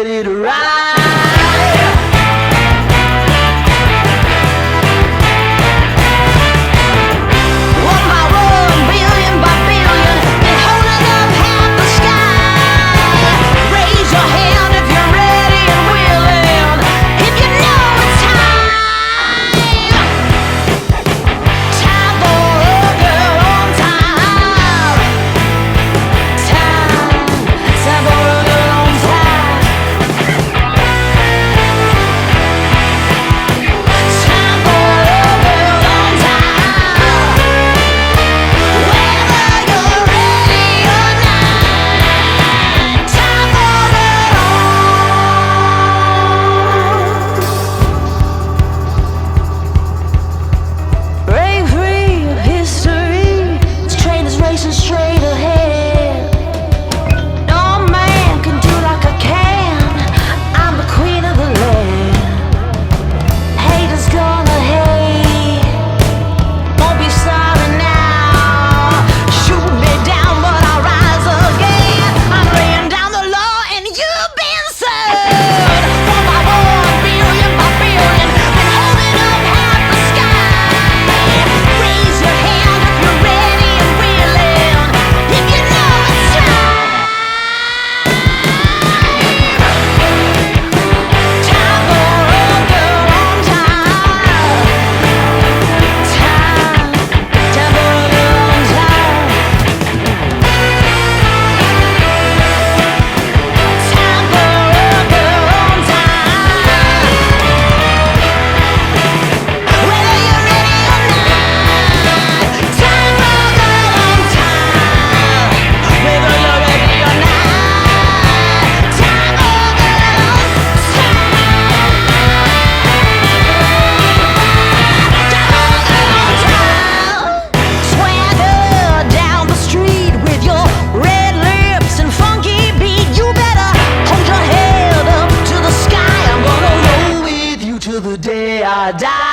ready to ride. Straight ahead, no man can do like I can. I'm the queen of the land. Haters gonna hate, won't be sorry now. Shoot me down, but I'll rise again. I'm laying down the law, and you've been served. 1 billion by billion, been holding up half the sky. Raise your hand if you're ready and willing. The day I die.